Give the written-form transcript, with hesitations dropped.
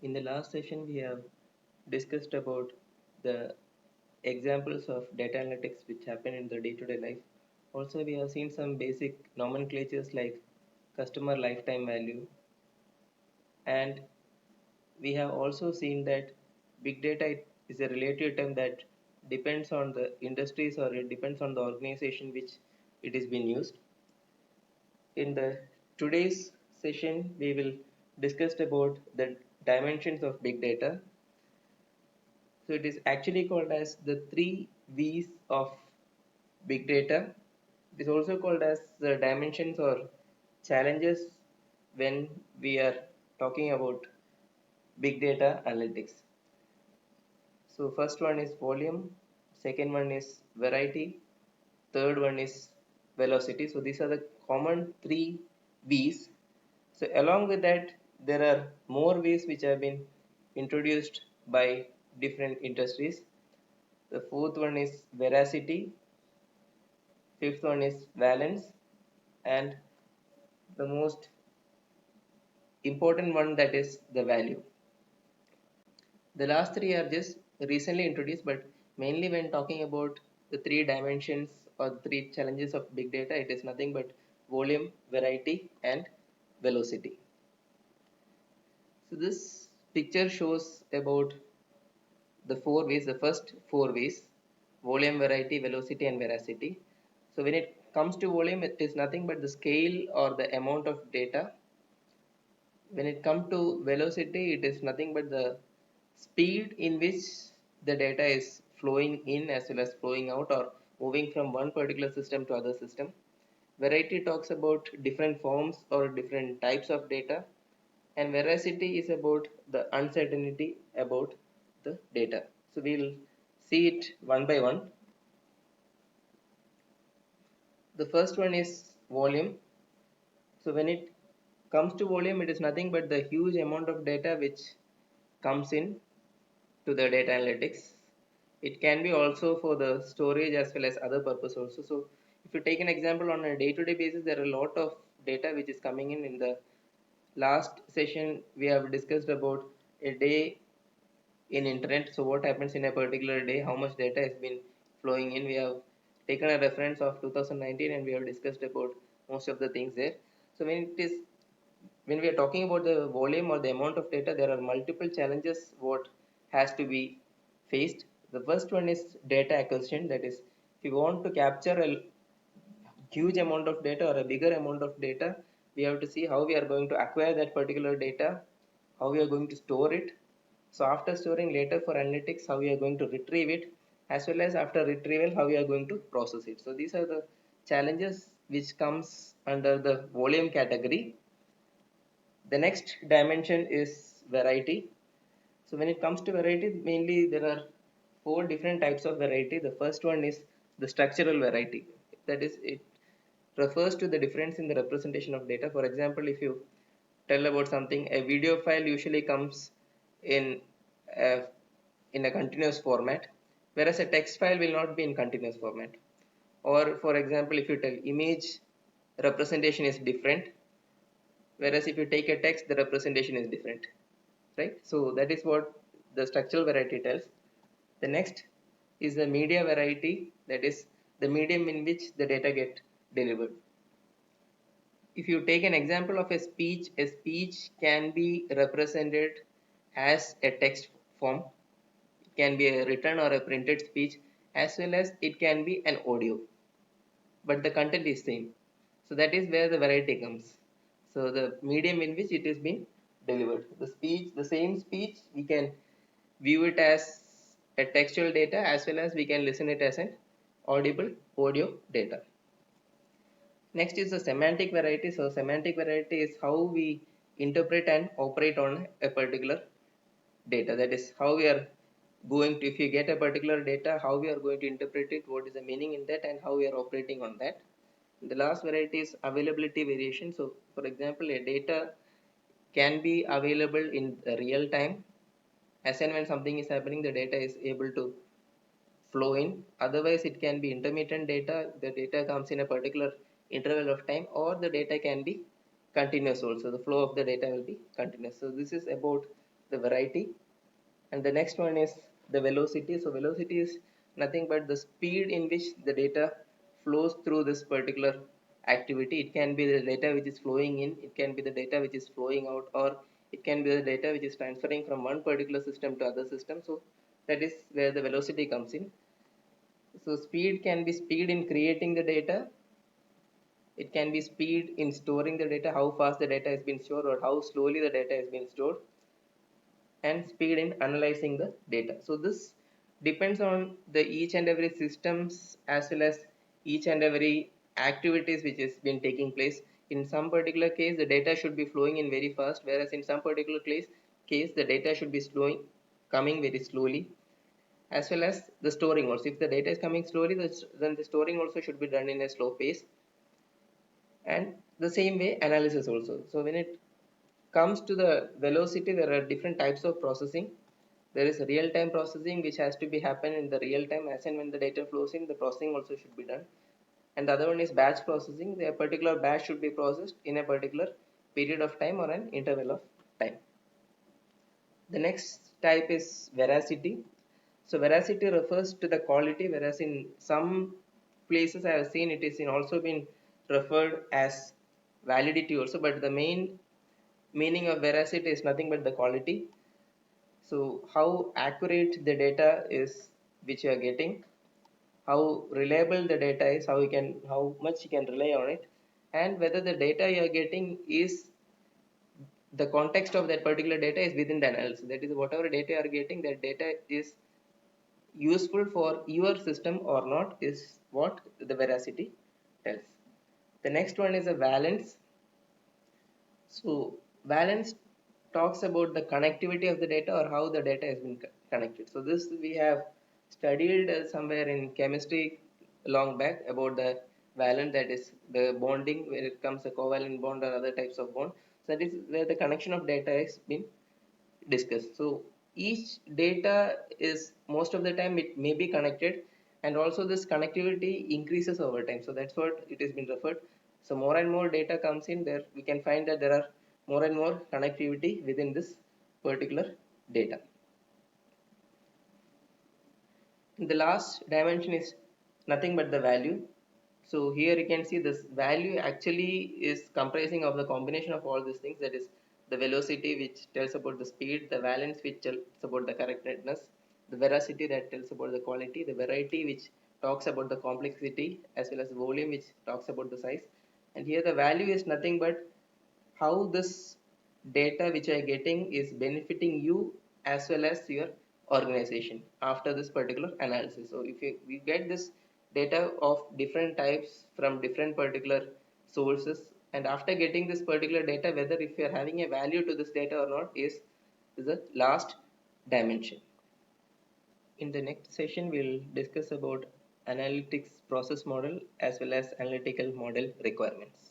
In the last session, we have discussed about the examples of data analytics which happen in the day-to-day life. Also, we have seen some basic nomenclatures like customer lifetime value, and we have also seen that big data is a relative term that depends on the industries or it depends on the organization which it is being used. In the today's session, we will discuss about the dimensions of big data. So it is actually called as the three V's of big data. It is also called as the dimensions or challenges when we are talking about big data analytics. So first one is volume, second one is variety, third one is velocity. So these are the common three V's. So along with that, there are more V's which have been introduced by different industries. The fourth one is veracity, fifth one is valence, and the most important one that is the value. The last three are just recently introduced, but mainly when talking about the three dimensions or three challenges of big data, it is nothing but volume, variety, and velocity. So this picture shows about the four ways, the first four ways: volume, variety, velocity, and veracity. So when it comes to volume, it is nothing but the scale or the amount of data. When it comes to velocity, it is nothing but the speed in which the data is flowing in as well as flowing out or moving from one particular system to other system. Variety talks about different forms or different types of data, and veracity is about the uncertainty about the data. So we'll see it one by one. The first one is volume. So when it comes to volume, it is nothing but the huge amount of data which comes in to the data analytics. It can be also for the storage as well as other purpose also. So if you take an example on a day-to-day basis, there are a lot of data which is coming in. In the last session, we have discussed about a day in internet. So what happens in a particular day, how much data has been flowing in. We have taken a reference of 2019 and we have discussed about most of the things there. So when we are talking about the volume or the amount of data, there are multiple challenges what has to be faced. The first one is data acquisition. That is, if you want to capture a huge amount of data or a bigger amount of data, we have to see how we are going to acquire that particular data, how we are going to store it. So after storing later for analytics, how we are going to retrieve it, as well as after retrieval, how we are going to process it. So these are the challenges which comes under the volume category. The next dimension is variety. So when it comes to variety, mainly there are four different types of variety. The first one is the structural variety. That is, it refers to the difference in the representation of data. For example, if you tell about something, a video file usually comes in a, in a continuous format, whereas a text file will not be in continuous format. Or for example, if you tell image representation is different, whereas if you take a text, the representation is different, right? So that is what the structural variety tells. The next is the media variety, that is the medium in which the data get delivered. If you take an example of a speech can be represented as a text form. It can be a written or a printed speech, as well as it can be an audio, but the content is same. So that is where the variety comes. So the medium in which it is being delivered, the speech, the same speech, we can view it as a textual data as well as we can listen it as an audible audio data. Next is the semantic variety. So semantic variety is how we interpret and operate on a particular data. That is how we are going to, if you get a particular data, how we are going to interpret it, what is the meaning in that, and how we are operating on that. The last variety is availability variation. So for example, a data can be available in real time. As and when something is happening, the data is able to flow in. Otherwise, it can be intermittent data. The data comes in a particular interval of time, or the data can be continuous also. The flow of the data will be continuous. So this is about the variety, and the next one is the velocity. So velocity is nothing but the speed in which the data flows through this particular activity. It can be the data which is flowing in, it can be the data which is flowing out, or it can be the data which is transferring from one particular system to other system. So that is where the velocity comes in. So speed can be speed in creating the data, it can be speed in storing the data, how fast the data has been stored or how slowly the data has been stored, and speed in analyzing the data. So this depends on the each and every systems as well as each and every activities which has been taking place. In some particular case the data should be flowing in very fast, whereas in some particular case the data should be slowing coming very slowly, as well as the storing also. If the data is coming slowly, then the storing also should be done in a slow pace, and the same way analysis also. So when it comes to the velocity, there are different types of processing. There is real-time processing which has to be happen in the real time, as and when the data flows in, the processing also should be done. And the other one is batch processing. A particular batch should be processed in a particular period of time or an interval of time. The next type is veracity. So veracity refers to the quality, whereas in some places I have seen it is in also been referred as validity also, but the main meaning of veracity is nothing but the quality. So how accurate the data is which you are getting, how reliable the data is, how much you can rely on it, and whether the data you are getting is the context of that particular data is within the analysis. That is, whatever data you are getting, that data is useful for your system or not, is what the veracity tells. The next one is a valence. So valence talks about the connectivity of the data or how the data has been connected. So this we have studied somewhere in chemistry long back about the valence, that is the bonding where it comes a covalent bond or other types of bond. So that is where the connection of data has been discussed. So each data is most of the time it may be connected, and also this connectivity increases over time. So that's what it has been referred. So more and more data comes in there, we can find that there are more and more connectivity within this particular data. The last dimension is nothing but the value. So here you can see this value actually is comprising of the combination of all these things, that is the velocity which tells about the speed, the valence which tells about the correctness, the veracity that tells about the quality, the variety which talks about the complexity, as well as volume which talks about the size. And here the value is nothing but how this data which I getting is benefiting you as well as your organization after this particular analysis. So if you get this data of different types from different particular sources, and after getting this particular data, whether if you are having a value to this data or not is the last dimension. In the next session we'll discuss about analytics process model as well as analytical model requirements.